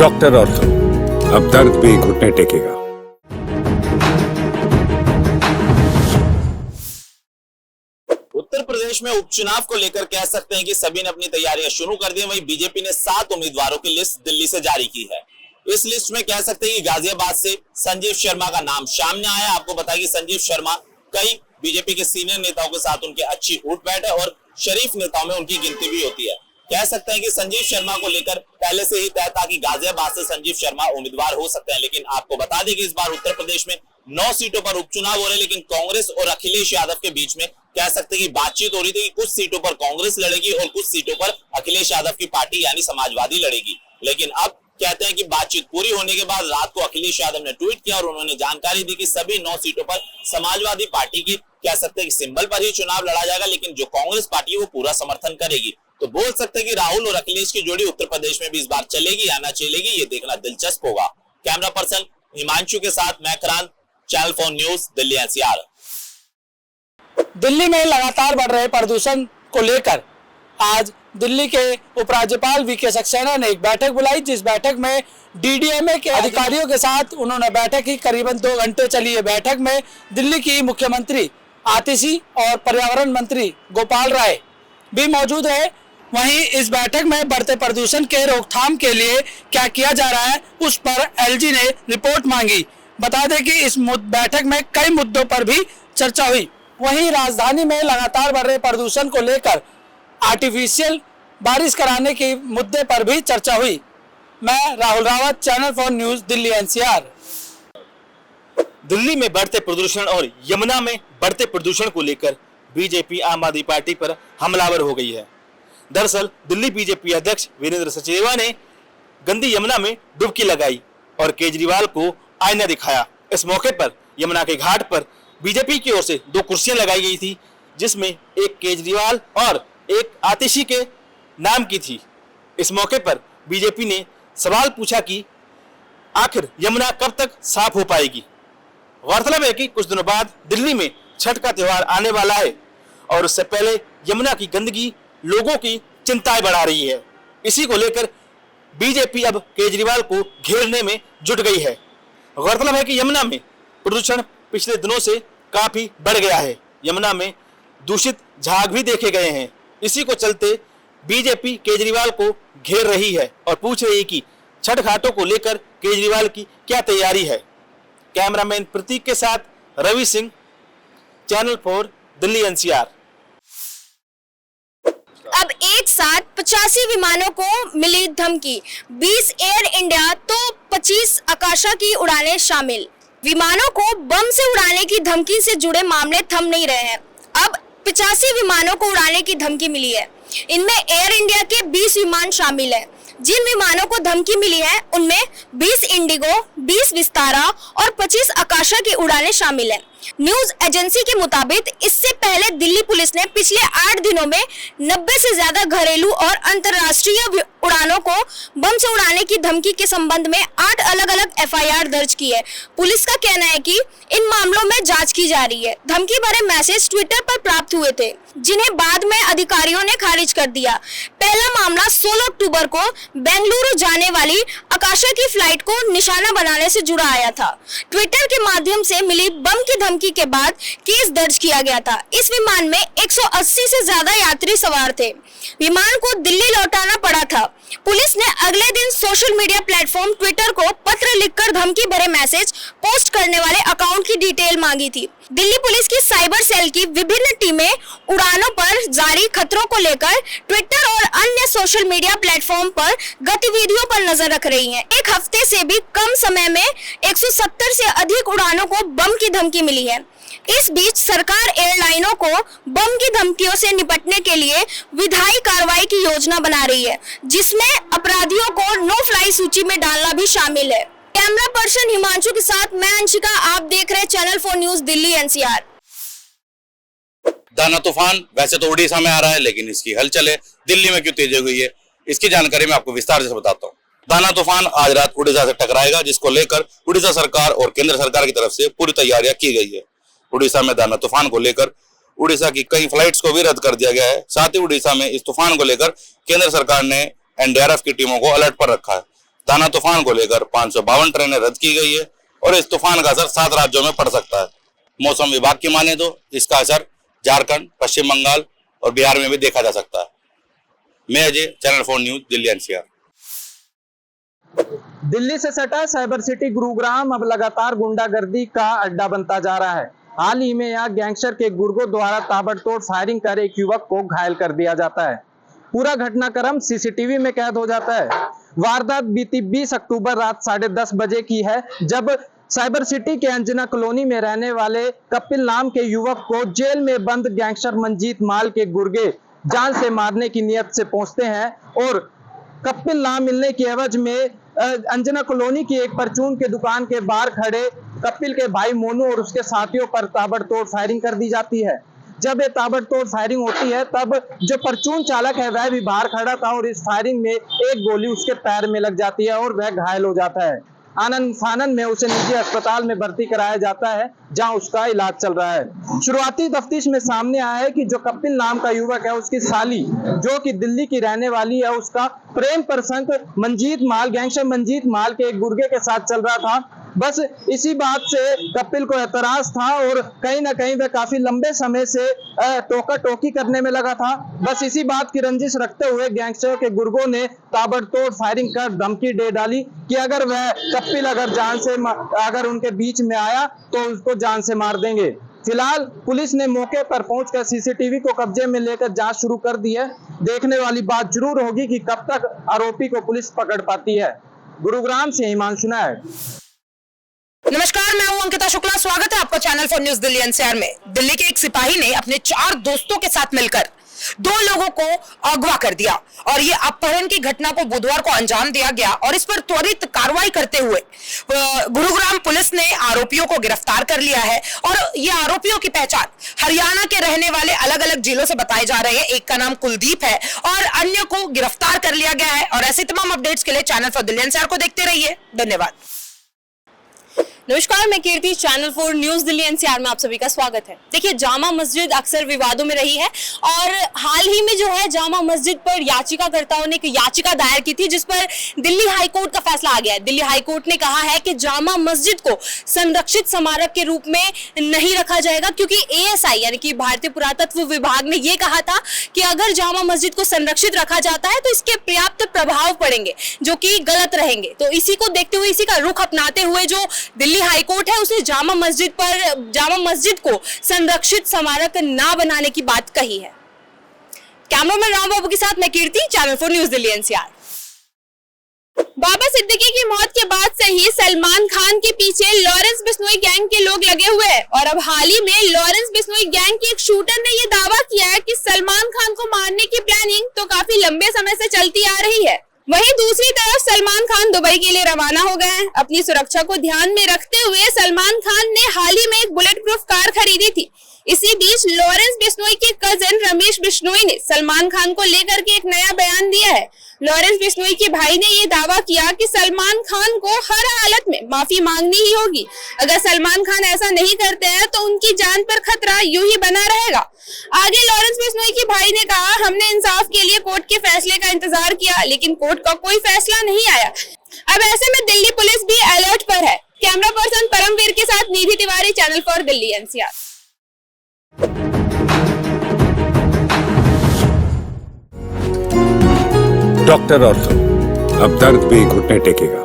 Doctor ortho, अब दर्द भी घुटने टेकेगा। उत्तर प्रदेश में उपचुनाव को लेकर कह सकते हैं कि सभी ने अपनी तैयारियां शुरू कर दी। वहीं बीजेपी ने 7 उम्मीदवारों की लिस्ट दिल्ली से जारी की है। इस लिस्ट में कह सकते हैं कि गाजियाबाद से संजीव शर्मा का नाम सामने आया। आपको बताया कि संजीव शर्मा कई बीजेपी के सीनियर नेताओं के साथ उनकी अच्छी उठ बैठ है और शरीफ नेताओं में उनकी गिनती भी होती है। कह सकते हैं कि संजीव शर्मा को लेकर पहले से ही तय था कि गाजियाबाद से संजीव शर्मा उम्मीदवार हो सकते हैं। लेकिन आपको बता दें कि इस बार उत्तर प्रदेश में 9 सीटों पर उपचुनाव हो रहे हैं, लेकिन कांग्रेस और अखिलेश यादव के बीच में कह सकते हैं कि बातचीत हो रही थी कि कुछ सीटों पर कांग्रेस लड़ेगी और कुछ सीटों पर अखिलेश यादव की पार्टी यानी समाजवादी लड़ेगी। लेकिन अब कहते हैं कि बातचीत पूरी होने के बाद रात को अखिलेश यादव ने ट्वीट किया और उन्होंने जानकारी दी कि सभी 9 सीटों पर समाजवादी पार्टी की कह सकते हैं कि सिंबल पर ही चुनाव लड़ा जाएगा, लेकिन जो कांग्रेस पार्टी है वो पूरा समर्थन करेगी। तो बोल सकते हैं कि राहुल और अखिलेश की जोड़ी उत्तर प्रदेश में भी इस बार चलेगी या ना चलेगी, ये देखना दिलचस्प होगा। कैमरा पर्सन हिमांशु के साथ मैं Krant, channel 4 news, Delhi NCR. Delhi में लगातार बढ़ रहे प्रदूषण को लेकर आज दिल्ली के उपराज्यपाल वीके सक्सेना ने एक बैठक बुलाई, जिस बैठक में डीडीएमए के अधिकारियों के साथ उन्होंने बैठक की। करीबन 2 घंटे चली ये बैठक में दिल्ली की मुख्यमंत्री आतिशी और पर्यावरण मंत्री गोपाल राय भी मौजूद है। वहीं इस बैठक में बढ़ते प्रदूषण के रोकथाम के लिए क्या किया जा रहा है, उस पर एलजी ने रिपोर्ट मांगी। बता दें कि इस बैठक में कई मुद्दों पर भी चर्चा हुई। वहीं राजधानी में लगातार बढ़ रहे प्रदूषण को लेकर आर्टिफिशियल बारिश कराने के मुद्दे पर भी चर्चा हुई। मैं Rahul Rawat, channel 4 news, Delhi NCR. Delhi में बढ़ते प्रदूषण और यमुना में बढ़ते प्रदूषण को लेकर बीजेपी आम आदमी पार्टी पर हमलावर हो गई है। दरअसल दिल्ली बीजेपी अध्यक्ष वीरेंद्र सचदेवा ने गंदी यमुना में डुबकी लगाई और केजरीवाल को आईना दिखाया। इस मौके पर यमुना के घाट पर बीजेपी की ओर से 2 कुर्सियां लगाई गई थी, जिसमें एक केजरीवाल और एक आतिशी के नाम की थी। इस मौके पर बीजेपी ने सवाल पूछा कि आखिर यमुना कब तक साफ हो पाएगी। गौरतलब है कि कुछ दिनों बाद दिल्ली में छठ का त्योहार आने वाला है और उससे पहले यमुना की गंदगी लोगों की चिंताएं बढ़ा रही है। इसी को लेकर बीजेपी अब केजरीवाल को घेरने में जुट गई है। गौरतलब है कि यमुना में प्रदूषण पिछले दिनों से काफी बढ़ गया है। यमुना में दूषित झाग भी देखे गए हैं। इसी को चलते बीजेपी केजरीवाल को घेर रही है और पूछ रही है कि छठ घाटों को लेकर केजरीवाल की क्या तैयारी है। कैमरामैन प्रतीक के साथ रवि सिंह, चैनल 4, दिल्ली एनसीआर। अब एक साथ 85 विमानों को मिली धमकी, 20 एयर इंडिया तो 25 आकाशा की उड़ानें शामिल। विमानों को बम से उड़ाने की धमकी से जुड़े मामले थम नहीं रहे हैं। अब 85 विमानों को उड़ाने की धमकी मिली है। इनमें एयर इंडिया के 20 विमान शामिल हैं। जिन विमानों को धमकी मिली है उनमें 20 इंडिगो, 20 विस्तारा और 25 आकाशा की उड़ानें शामिल हैं। न्यूज एजेंसी के मुताबिक इससे पहले दिल्ली पुलिस ने पिछले 8 दिनों में 90 से ज्यादा घरेलू और अंतर्राष्ट्रीय उड़ानों को बम से उड़ाने की धमकी के संबंध में 8 अलग-अलग एफआईआर दर्ज की है। पुलिस का कहना है कि इन मामलों में जांच की जा रही है। धमकी भरे मैसेज ट्विटर पर प्राप्त हुए थे, जिन्हें बाद में अधिकारियों ने खारिज कर दिया। पहला मामला 16 अक्टूबर को बेंगलुरु जाने वाली आकाशा की फ्लाइट को निशाना बनाने से जुड़ा आया था। ट्विटर के माध्यम से मिली बम की धमकी के बाद केस दर्ज किया गया था। इस विमान में 180 से ज्यादा यात्री सवार थे। विमान को दिल्ली लौटाना पड़ा था। पुलिस ने अगले दिन सोशल मीडिया प्लेटफॉर्म ट्विटर को पत्र लिखकर धमकी भरे मैसेज पोस्ट करने वाले अकाउंट की डिटेल मांगी थी। दिल्ली पुलिस की साइबर सेल की विभिन्न टीमें उड़ानों पर जारी खतरों को लेकर ट्विटर और अन्य सोशल मीडिया प्लेटफॉर्म पर गतिविधियों पर नजर रख रही हैं। एक हफ्ते से भी कम समय में 170 से अधिक उड़ानों को बम की धमकी मिली है। इस बीच सरकार एयरलाइनों को बम की धमकियों से निपटने के लिए विधायी कार्रवाई की योजना बना रही है, जिसमें अपराधियों को नो फ्लाई सूची में डालना भी शामिल है। कैमरा पर्सन हिमांशु के साथ मैं अंशिका, आप देख रहे चैनल 4 न्यूज, दिल्ली एनसीआर। दाना तूफान वैसे तो उड़ीसा में आ रहा है, लेकिन इसकी हलचल है दिल्ली में क्यों तेज हो गई है, इसकी जानकारी मैं आपको विस्तार से बताता हूँ। दाना तूफान आज रात उड़ीसा से टकराएगा, जिसको लेकर उड़ीसा सरकार और केंद्र सरकार की तरफ से पूरी तैयारियां की गई है। उड़ीसा में दाना तूफान को लेकर उड़ीसा की कई फ्लाइट्स को भी रद्द कर दिया गया है। साथ ही उड़ीसा में इस तूफान को लेकर केंद्र सरकार ने एनडीआरएफ की टीमों को अलर्ट पर रखा है। दाना तूफान को लेकर 552 ट्रेनें रद्द की गई है और इस तूफान का असर 7 राज्यों में पड़ सकता है। मौसम विभाग की माने तो इसका असर झारखंड, पश्चिम बंगाल और बिहार में भी देखा जा सकता है। मैं Ajay, channel 4 news, Delhi NCR. Delhi से सटा साइबर सिटी गुरुग्राम अब लगातार गुंडागर्दी का अड्डा बनता जा रहा है। हाल ही में यहाँ गैंगस्टर के गुर्गों द्वारा ताबड़तोड़ फायरिंग कर एक युवक को घायल कर दिया जाता है। पूरा घटनाक्रम सीसीटीवी में कैद हो जाता है। वारदात बीती 20 अक्टूबर रात 10:30 बजे की है, जब साइबर सिटी के अंजना कॉलोनी में रहने वाले कपिल नाम के युवक को जेल में बंद गैंगस्टर मंजीत माल के गुर्गे जान से मारने की नियत से पहुंचते हैं और कपिल ना मिलने की एवज में अंजना कॉलोनी की एक परचून के दुकान के बाहर खड़े कपिल के भाई मोनू और उसके साथियों पर ताबड़तोड़ फायरिंग कर दी जाती है। जब ये ताबड़तोड़ फायरिंग होती है तब जो परचून चालक है वह भी बाहर खड़ा था और इस फायरिंग में एक गोली उसके पैर में लग जाती है और वह घायल हो जाता है। आनंद फानन में उसे निजी अस्पताल में भर्ती कराया जाता है, जहां उसका इलाज चल रहा है। शुरुआती तफ्तीश में सामने आया है कि जो कपिल नाम का युवक है, उसकी साली जो कि दिल्ली की रहने वाली है, उसका प्रेम प्रसंग मंजीत माल, गैंगस्टर मंजीत माल के एक गुर्गे के साथ चल रहा था। बस इसी बात से कपिल को एतराज था और कहीं ना कहीं वह काफी लंबे समय से टोका टोकी करने में लगा था। बस इसी बात की रंजिश रखते हुए गैंगस्टर के गुर्गों ने ताबड़तोड़ फायरिंग कर धमकी दे डाली कि अगर वह कपिल अगर उनके बीच में आया तो उसको जान से मार देंगे। फिलहाल पुलिस ने मौके पर पहुंचकर सीसीटीवी को कब्जे में लेकर जांच शुरू कर दी है। देखने वाली बात जरूर होगी कि कब तक आरोपी को पुलिस पकड़ पाती है। गुरुग्राम से हिमांशु नायक। नमस्कार, मैं हूं अंकिता शुक्ला। स्वागत है आपका चैनल 4 न्यूज दिल्ली एनसीआर में। दिल्ली के एक सिपाही ने अपने 4 दोस्तों के साथ मिलकर 2 लोगों को अगवा कर दिया और ये अपहरण की घटना को बुधवार को अंजाम दिया गया और इस पर त्वरित कार्रवाई करते हुए गुरुग्राम पुलिस ने आरोपियों को गिरफ्तार कर लिया है और ये आरोपियों की पहचान हरियाणा के रहने वाले अलग अलग जिलों से बताए जा रहे हैं। एक का नाम कुलदीप है और अन्य को गिरफ्तार कर लिया गया है। और ऐसे तमाम अपडेट्स के लिए चैनल 4 दिल्ली एनसीआर को देखते रहिए। धन्यवाद। नमस्कार, मैं कीर्ति, चैनल 4 न्यूज दिल्ली एनसीआर में आप सभी का स्वागत है। देखिए, जामा मस्जिद अक्सर विवादों में रही है और हाल ही में जो है जामा मस्जिद पर याचिकाकर्ताओं ने एक याचिका दायर की थी, जिस पर दिल्ली हाईकोर्ट का फैसला आ गया है। दिल्ली हाईकोर्ट ने कहा है कि जामा मस्जिद को संरक्षित स्मारक के रूप में नहीं रखा जाएगा, क्योंकि एएसआई यानी कि भारतीय पुरातत्व विभाग ने यह कहा था कि अगर जामा मस्जिद को संरक्षित रखा जाता है तो इसके पर्याप्त प्रभाव पड़ेंगे जो कि गलत रहेंगे। तो इसी को देखते हुए, इसी का रुख अपनाते हुए जो दिल्ली हाईकोर्ट है उसने जामा मस्जिद को संरक्षित स्मारक ना बनाने की बात कही है। कैमरामैन राम बाबू के साथ मैं कीर्ति, चैनल 4 न्यूज दिल्ली एनसीआर। बाबा सिद्दीकी की मौत के बाद से ही सलमान खान के पीछे लॉरेंस बिश्नोई गैंग के लोग लगे हुए हैं और अब हाल ही में लॉरेंस बिश्नोई गैंग के एक शूटर ने यह दावा किया है कि सलमान खान को मारने की प्लानिंग तो काफी लंबे समय से चलती आ रही है। वहीं दूसरी तरफ सलमान खान दुबई के लिए रवाना हो गए हैं। अपनी सुरक्षा को ध्यान में रखते हुए सलमान खान ने हाल ही में एक बुलेट प्रूफ कार खरीदी थी। इसी बीच लॉरेंस बिश्नोई के कजिन रमेश बिश्नोई ने सलमान खान को लेकर के एक नया बयान दिया है। लॉरेंस बिश्नोई के भाई ने ये दावा किया कि सलमान खान को हर हालत में माफी मांगनी ही होगी। अगर सलमान खान ऐसा नहीं करते हैं तो उनकी जान पर खतरा यूं ही बना रहेगा। आगे लॉरेंस बिश्नोई के भाई ने कहा, हमने इंसाफ के लिए कोर्ट के फैसले का इंतजार किया, लेकिन कोर्ट का कोई फैसला नहीं आया। अब ऐसे में दिल्ली पुलिस भी अलर्ट पर है। कैमरा पर्सन परमवीर के साथ Nidhi Tiwari, channel 4 Delhi NCR. Doctor ortho, अब दर्द भी घुटने टेकेगा।